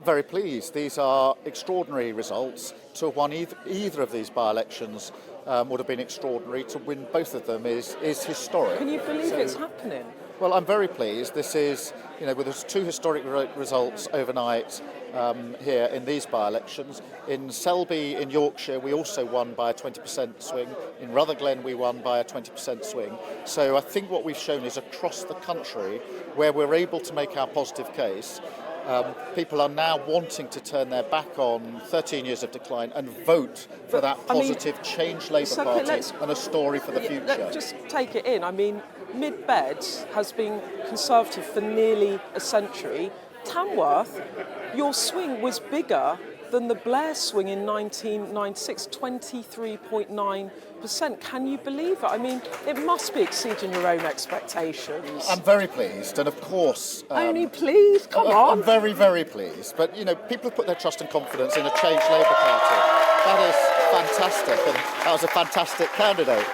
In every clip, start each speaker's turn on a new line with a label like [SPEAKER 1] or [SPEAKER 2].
[SPEAKER 1] Very pleased. These are extraordinary results. To have won either of these by-elections would have been extraordinary. To win both of them is historic.
[SPEAKER 2] Can you believe it's happening?
[SPEAKER 1] Well, I'm very pleased. This is, with those two historic results overnight here in these by-elections. In Selby in Yorkshire, we also won by a 20% swing. In Rutherglen, we won by a 20% swing. So I think what we've shown is across the country, where we're able to make our positive case, people are now wanting to turn their back on 13 years of decline and vote for that positive Change Labour Party and a story for the future.
[SPEAKER 2] Let's just take it in. I mean, mid-bed has been Conservative for nearly a century. Tamworth, your swing was bigger than the Blair swing in 1996, 23.9%. Can you believe it? I mean, it must be exceeding your own expectations.
[SPEAKER 1] I'm very pleased, and of course...
[SPEAKER 2] Only pleased? Come on.
[SPEAKER 1] I'm very, very pleased. But, people have put their trust and confidence in a Change Labour Party. That is fantastic, and that was a fantastic candidate.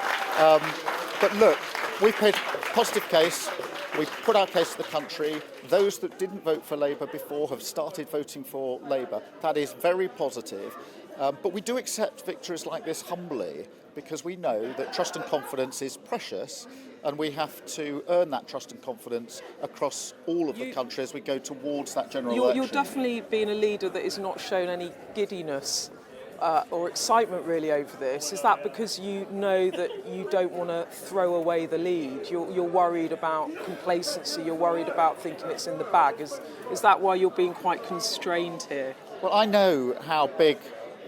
[SPEAKER 1] But look, we've made a positive case. We've put our case to the country. Those that didn't vote for Labour before have started voting for Labour. That is very positive. But we do accept victories like this humbly, because we know that trust and confidence is precious, and we have to earn that trust and confidence across all of the country as we go towards that general election.
[SPEAKER 2] You're definitely being a leader that has not shown any giddiness or excitement really over this. Is that because you know that you don't want to throw away the lead? You're worried about complacency, you're worried about thinking it's in the bag. Is that why you're being quite constrained here?
[SPEAKER 1] Well, I know how big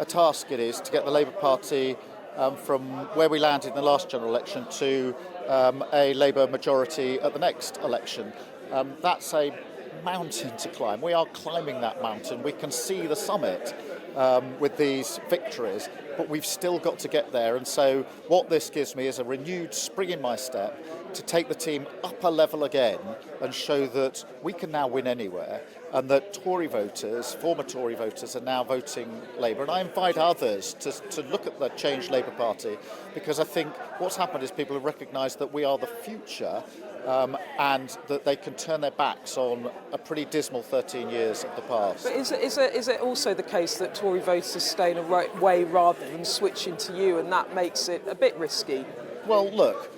[SPEAKER 1] a task it is to get the Labour Party from where we landed in the last general election to a Labour majority at the next election. That's a mountain to climb. We are climbing that mountain. We can see the summit with these victories, but we've still got to get there. And so what this gives me is a renewed spring in my step to take the team up a level again and show that we can now win anywhere, and that Tory voters, former Tory voters, are now voting Labour. And I invite others to look at the Change Labour Party, because I think what's happened is people have recognised that we are the future, and that they can turn their backs on a pretty dismal 13 years of the past.
[SPEAKER 2] But is it also the case that Tory voters stay in away rather than switching to you, and that makes it a bit risky?
[SPEAKER 1] Well, look,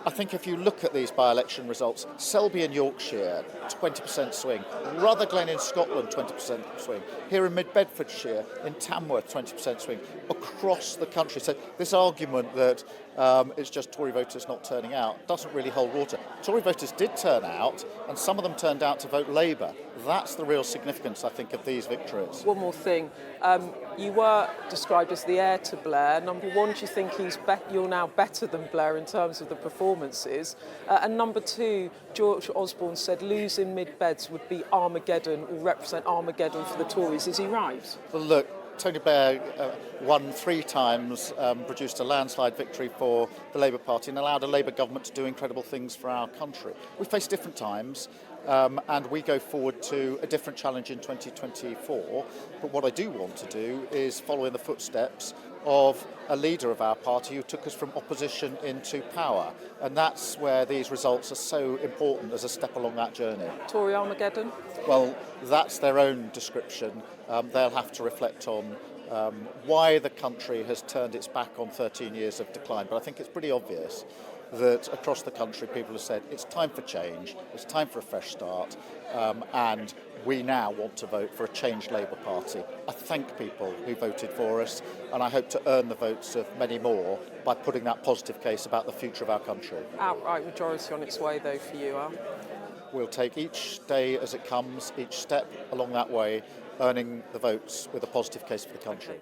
[SPEAKER 1] I think if you look at these by-election results, Selby in Yorkshire, 20% swing. Rutherglen in Scotland, 20% swing. Here in mid-bedfordshire, in Tamworth, 20% swing. Across the country. So this argument that it's just Tory voters not turning out doesn't really hold water. Tory voters did turn out, and some of them turned out to vote Labour. That's the real significance, I think, of these victories.
[SPEAKER 2] One more thing. You were described as the heir to Blair. Number one, do you think you're now better than Blair in terms of the performances? And number two, George Osborne said losing mid-beds would be Armageddon, or represent Armageddon for the Tories. Is he right?
[SPEAKER 1] Well, look, Tony Blair won 3 times, produced a landslide victory for the Labour Party, and allowed a Labour government to do incredible things for our country. We face different times, and we go forward to a different challenge in 2024. But what I do want to do is follow in the footsteps of a leader of our party who took us from opposition into power. And that's where these results are so important as a step along that journey.
[SPEAKER 2] Tory Armageddon?
[SPEAKER 1] Well, that's their own description. They'll have to reflect on why the country has turned its back on 13 years of decline. But I think it's pretty obvious that across the country people have said it's time for change, it's time for a fresh start, and we now want to vote for a changed Labour Party. I thank people who voted for us, and I hope to earn the votes of many more by putting that positive case about the future of our country.
[SPEAKER 2] Outright majority on its way, though, for you, huh?
[SPEAKER 1] We'll take each day as it comes, each step along that way, earning the votes with a positive case for the country.